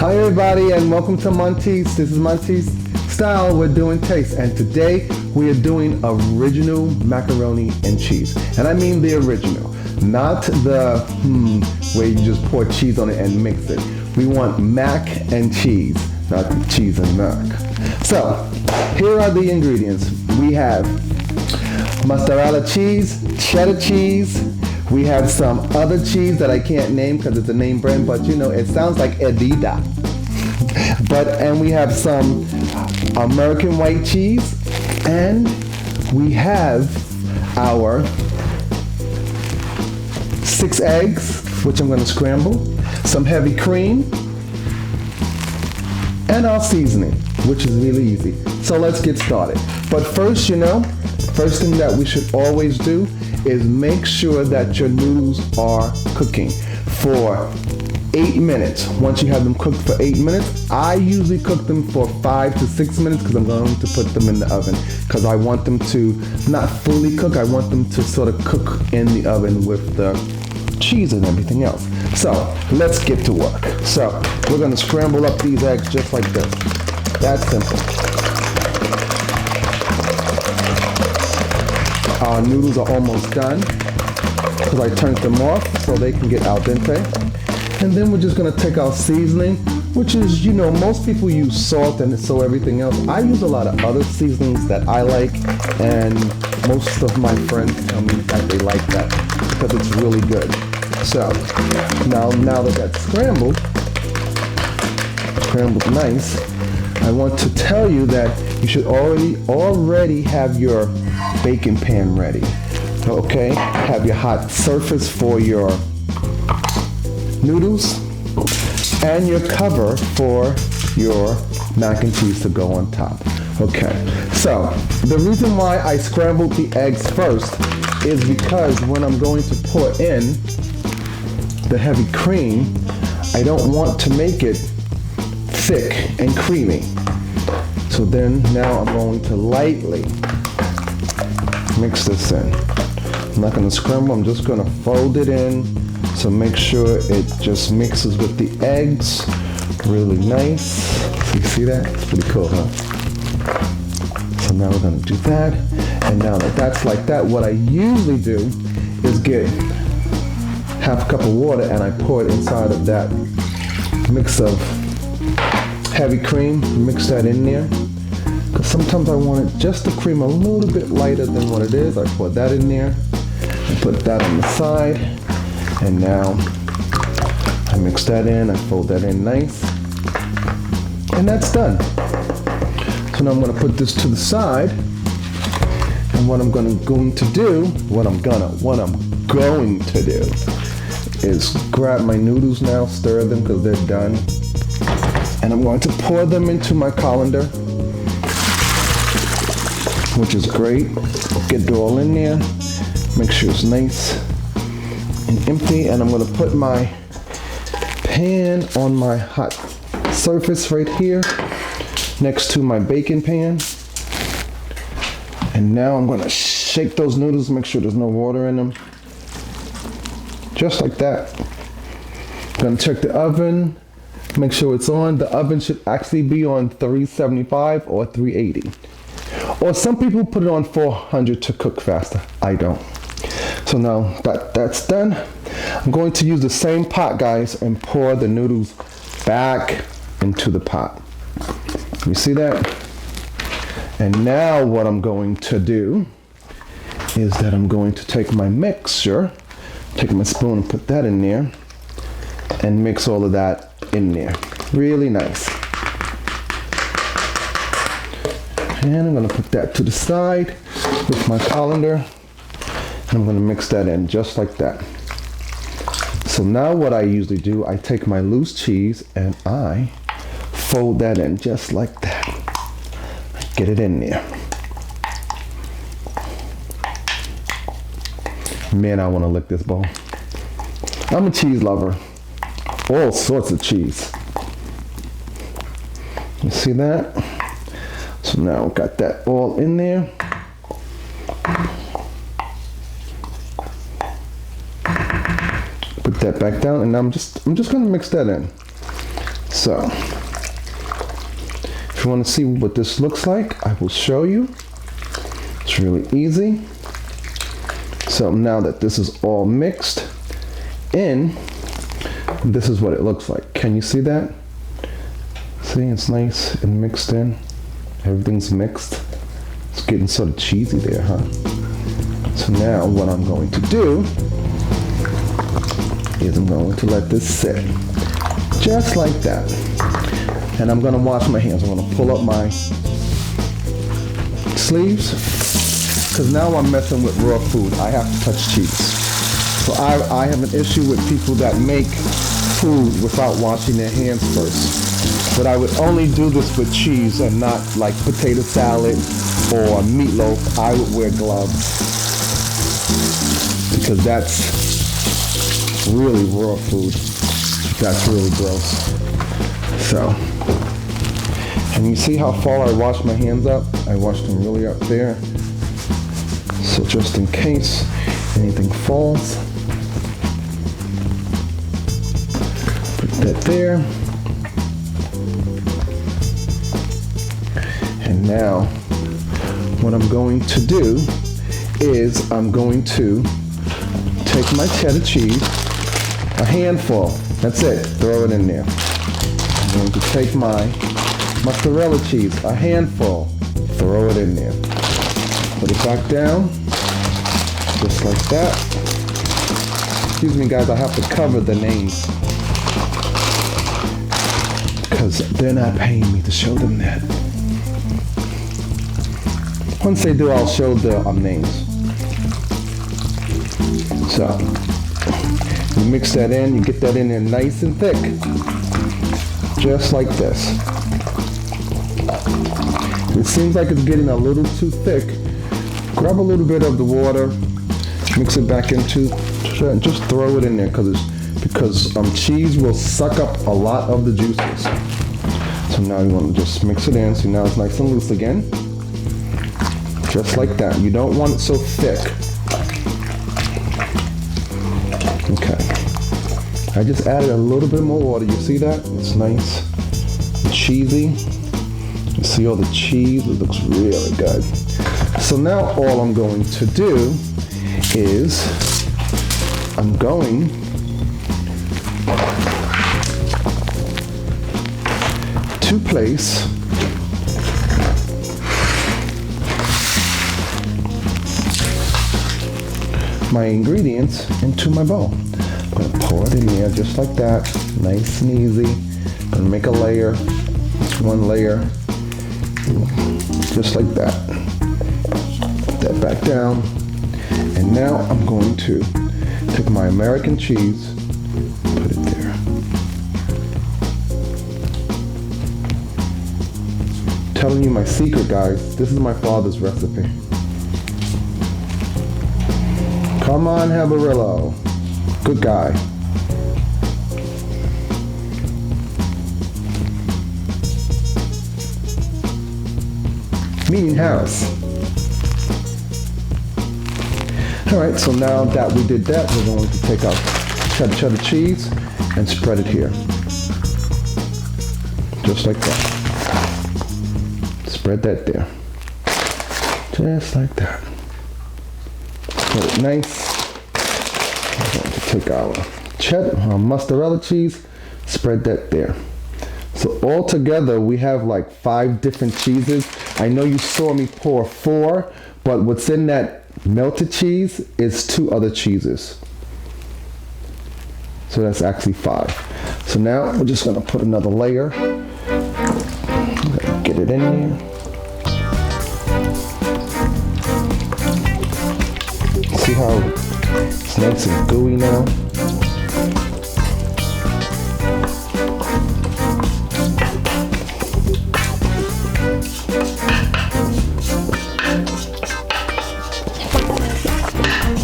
Hi everybody and welcome to Monty's. This is MonteysStyle. We're doing taste and today we are doing original macaroni and cheese. And I mean the original, not the where you just pour cheese on it and mix it. We want mac and cheese, not the cheese and mac. So here are the ingredients. We have mozzarella cheese, cheddar cheese. We have some other cheese that I can't name because it's a name brand, but you know, it sounds like Edida. And we have some American white cheese, and we have our 6 eggs, which I'm going to scramble, some heavy cream, and our seasoning, which is really easy. So let's get started. But first, first thing that we should always do is make sure that your noodles are cooking for 8 minutes. Once you have them cooked for 8 minutes, I usually cook them for 5 to 6 minutes because I'm going to put them in the oven because I want them to not fully cook. I want them to sort of cook in the oven with the cheese and everything else. So let's get to work. So we're going to scramble up these eggs just like this. That's simple. Our noodles are almost done because I turned them off so they can get al dente. And then we're just going to take our seasoning, which is, most people use salt and so everything else. I use a lot of other seasonings that I like, and most of my friends tell me that they like that because it's really good. So now that that's scrambled nice, I want to tell you that you should already have your baking pan ready. Okay, have your hot surface for your noodles and your cover for your mac and cheese to go on top. Okay, so the reason why I scrambled the eggs first is because when I'm going to pour in the heavy cream, I don't want to make it thick and creamy. So then now I'm going to lightly mix this in. I'm not going to scramble, I'm just going to fold it in. So make sure it just mixes with the eggs really nice. So you see that? It's pretty cool, huh? So now we're going to do that. And now that that's like that, what I usually do is get half a cup of water and I pour it inside of that mix of heavy cream. Mix that in there. Because sometimes I want it just the cream a little bit lighter than what it is. I pour that in there and put that on the side. And now I mix that in, I fold that in nice, and that's done. So now I'm going to put this to the side, and what I'm going to do is grab my noodles now, stir them because they're done, and I'm going to pour them into my colander, which is great. Get it all in there, make sure it's nice and empty, and I'm going to put my pan on my hot surface right here next to my baking pan. And now I'm going to shake those noodles, make sure there's no water in them. Just like that. I'm going to check the oven, make sure it's on. The oven should actually be on 375 or 380. Or some people put it on 400 to cook faster. I don't. So now that's done, I'm going to use the same pot, guys, and pour the noodles back into the pot. You see that? And now what I'm going to do is that I'm going to take my mixture, take my spoon and put that in there, and mix all of that in there. Really nice. And I'm going to put that to the side with my colander. I'm going to mix that in just like that. So now what I usually do, I take my loose cheese and I fold that in just like that. Get it in there. Man, I want to lick this bowl. I'm a cheese lover. All sorts of cheese. You see that? So now I've got that all in there. Put that back down, and I'm just going to mix that in. So, if you want to see what this looks like, I will show you. It's really easy. So now that this is all mixed in, this is what it looks like. Can you see that? See, it's nice and mixed in. Everything's mixed. It's getting sort of cheesy there, huh? So now what I'm going to do is I'm going to let this sit. Just like that. And I'm gonna wash my hands. I'm gonna pull up my sleeves, because now I'm messing with raw food. I have to touch cheese. So I have an issue with people that make food without washing their hands first. But I would only do this with cheese and not like potato salad or meatloaf. I would wear gloves, because that's really raw food. That's really gross. So, and you see how far I washed my hands up? I washed them really up there. So just in case anything falls, put that there. And now, what I'm going to do is I'm going to take my cheddar cheese, a handful, that's it, throw it in there. I'm going to take my mozzarella cheese, a handful, throw it in there. Put it back down, just like that. Excuse me guys, I have to cover the names, because they're not paying me to show them that. Once they do, I'll show the names. So, you mix that in, you get that in there nice and thick. Just like this. It seems like it's getting a little too thick. Grab a little bit of the water, mix it back into, and just throw it in there, because cheese will suck up a lot of the juices. So now you want to just mix it in. See, now it's nice and loose again. Just like that. You don't want it so thick. Okay. I just added a little bit more water. You see that? It's nice and cheesy. You see all the cheese? It looks really good. So now all I'm going to do is I'm going to place my ingredients into my bowl. I'm going to pour it in there just like that, nice and easy. I'm going to make a layer, one layer, just like that. Put that back down. And now I'm going to take my American cheese, put it there. Telling you my secret, guys. This is my father's recipe. Come on, Habarillo. Good guy. Meaning Harris. Alright, so now that we did that, we're going to take our cheddar cheese and spread it here. Just like that. Spread that there. Just like that. Put it nice. We're going to take our mozzarella cheese, spread that there. So all together we have like 5 different cheeses. I know you saw me pour 4, but what's in that melted cheese is 2 other cheeses. So that's actually 5. So now we're just gonna put another layer. Get it in here. See how it's nice and gooey now?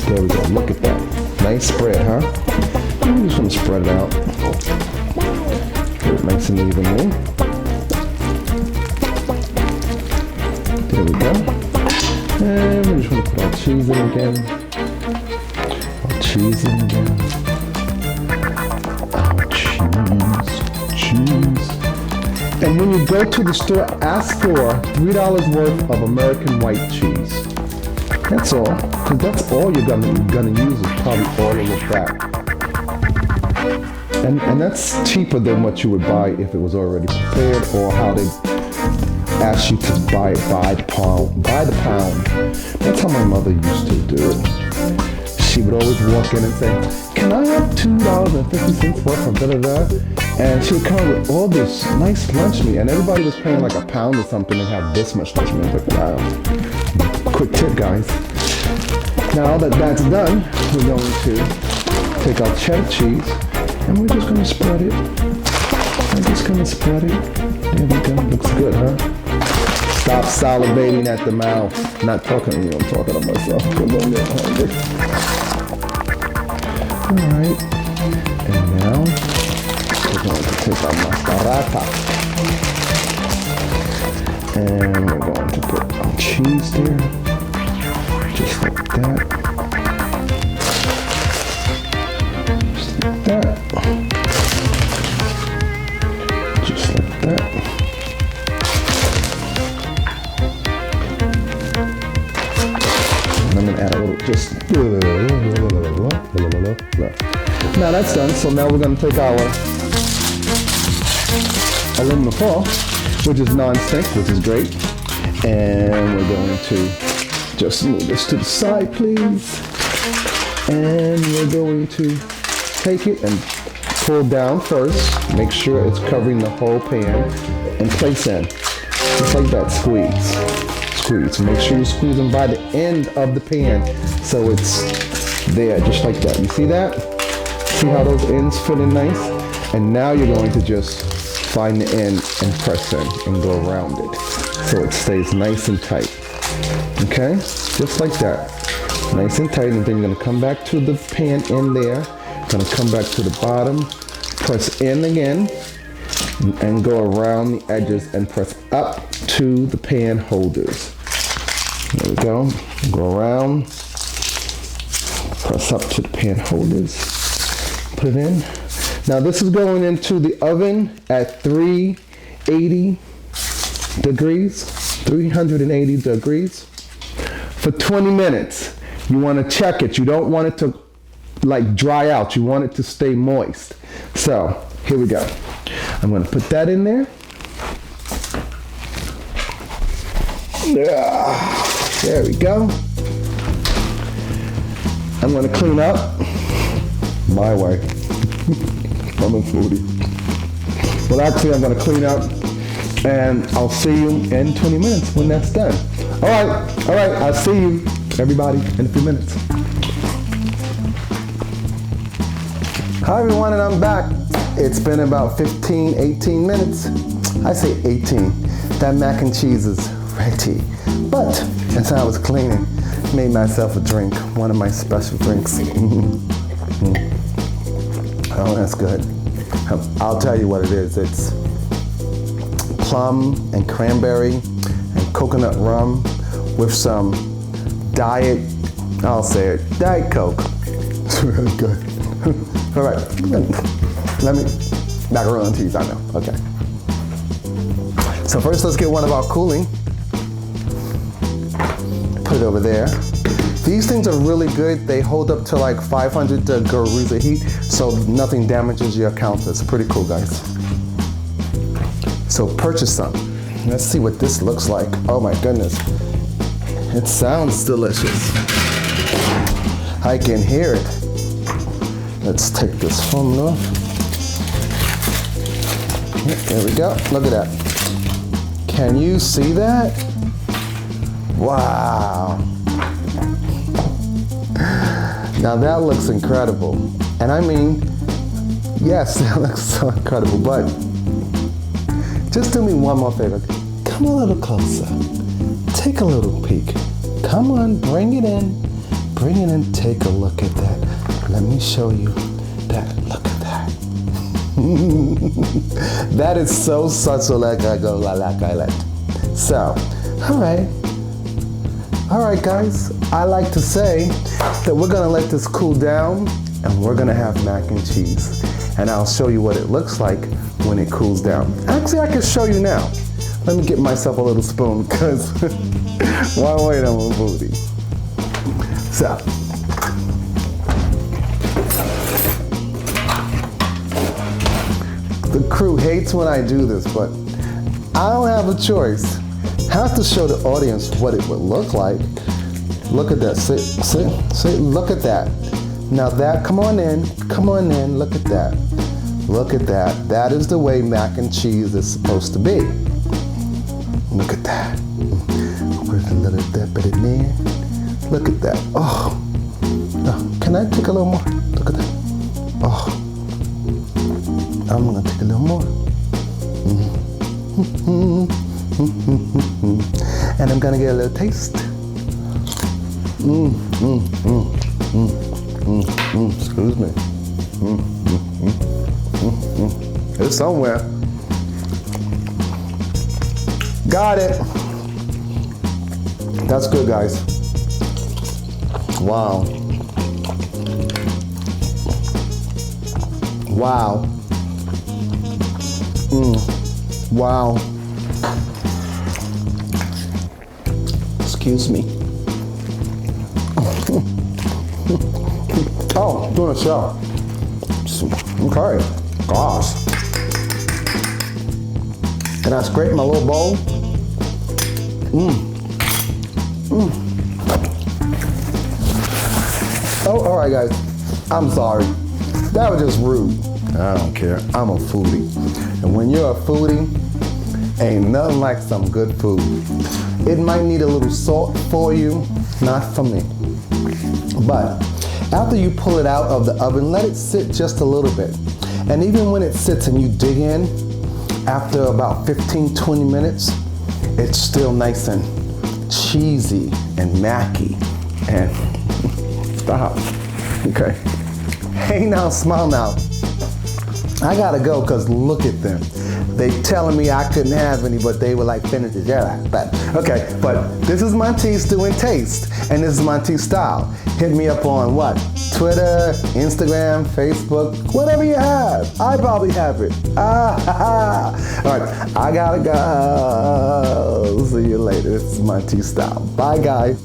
There we go, look at that. Nice spread, huh? I'm just gonna spread it out. Get it nice and evenly. There we go. And we just want to put our cheese in again. Our cheese in again. Our cheese. And when you go to the store, ask for $3 worth of American white cheese. That's all, because that's all you're gonna use is probably all of that. And that's cheaper than what you would buy if it was already prepared, or how they ask you to buy it by the pound. That's how my mother used to do it. She would always walk in and say, "Can I have $2.50 worth of da-da-da?" And she would come with all this nice lunch meat, and everybody was paying like £1 or something and have this much lunch meat. Like, wow. Quick tip, guys. Now that that's done, we're going to take our cheddar cheese and we're just going to spread it. I'm just going to spread it. There we go. Looks good, huh? Stop salivating at the mouth. Not talking to you, I'm talking to myself. I'm a little hungry. Alright. And now we're going to take our mascarata. And we're going to put our cheese there. Just like that. Just like that. Just like that. And I'm gonna add a little, just. Now that's done. So now we're gonna take our aluminum foil, which is non-stick, which is great, and we're going to just move this to the side, please. And we're going to take it and pull down first. Make sure it's covering the whole pan and place in. Just like that, squeeze. Squeeze. Make sure you squeeze them by the end of the pan so it's there, just like that. You see that? See how those ends fit in nice? And now you're going to just find the end and press in and go around it so it stays nice and tight. Okay, just like that, nice and tight. And then you're gonna come back to the pan in there, gonna come back to the bottom, press in again, and go around the edges and press up to the pan holders. There we go, go around, press up to the pan holders, put it in. Now this is going into the oven at 380 degrees for 20 minutes. You want to check it. You don't want it to like dry out. You want it to stay moist. So here we go. I'm going to put that in there. There we go. I'm going to clean up my way. I'm a foodie. Well, actually, I'm going to clean up, and I'll see you in 20 minutes when that's done. All right, I'll see you, everybody, in a few minutes. Hi, everyone, and I'm back. It's been about 18 minutes. I say 18. That mac and cheese is ready. But as I was cleaning, made myself a drink, one of my special drinks. Oh, that's good. I'll tell you what it is. It's plum and cranberry and coconut rum with some diet, I'll say it, Diet Coke. It's really good. All right, let me, macaroni and cheese, I know, okay. So first let's get one of our cooling. Put it over there. These things are really good. They hold up to like 500 degrees of heat, so nothing damages your counter. It's pretty cool, guys. So purchase some. Let's see what this looks like. Oh my goodness. It sounds delicious. I can hear it. Let's take this foam off. There we go. Look at that. Can you see that? Wow. Now that looks incredible. And I mean, yes, that looks so incredible, but just do me one more favor. Come a little closer. Take a little peek. Come on, bring it in. Bring it in, take a look at that. Let me show you that. Look at that. That is so like I go like I let. So, all right, guys. I like to say that we're gonna let this cool down and we're gonna have mac and cheese. And I'll show you what it looks like when it cools down. Actually, I can show you now. Let me get myself a little spoon, because why wait on my booty? So, the crew hates when I do this, but I don't have a choice. I have to show the audience what it would look like. Look at that, see, look at that. Now that, come on in, look at that. Look at that, that is the way mac and cheese is supposed to be. Look at that. With a little dip in there. Look at that, oh. Can I take a little more? Look at that, oh. I'm gonna take a little more. And I'm gonna get a little taste. Excuse me. It's somewhere. Got it. That's good, guys. Wow. Wow. Wow. Excuse me. Oh, doing a show. Okay. Gosh. And I scrape my little bowl. Oh, all right, guys. I'm sorry. That was just rude. I don't care. I'm a foodie. And when you're a foodie, ain't nothing like some good food. It might need a little salt for you, not for me. But after you pull it out of the oven, let it sit just a little bit. And even when it sits and you dig in, after about 15, 20 minutes, it's still nice and cheesy and macky. And stop. Okay. Hey now, smile now. I gotta go, because look at them. They telling me I couldn't have any, but they were like, finish it. Yeah, but okay, but this is Monty's Doing Taste, and this is MonteysStyle. Hit me up on what? Twitter, Instagram, Facebook, whatever you have. I probably have it. All right, I gotta go. See you later. This is MonteysStyle. Bye, guys.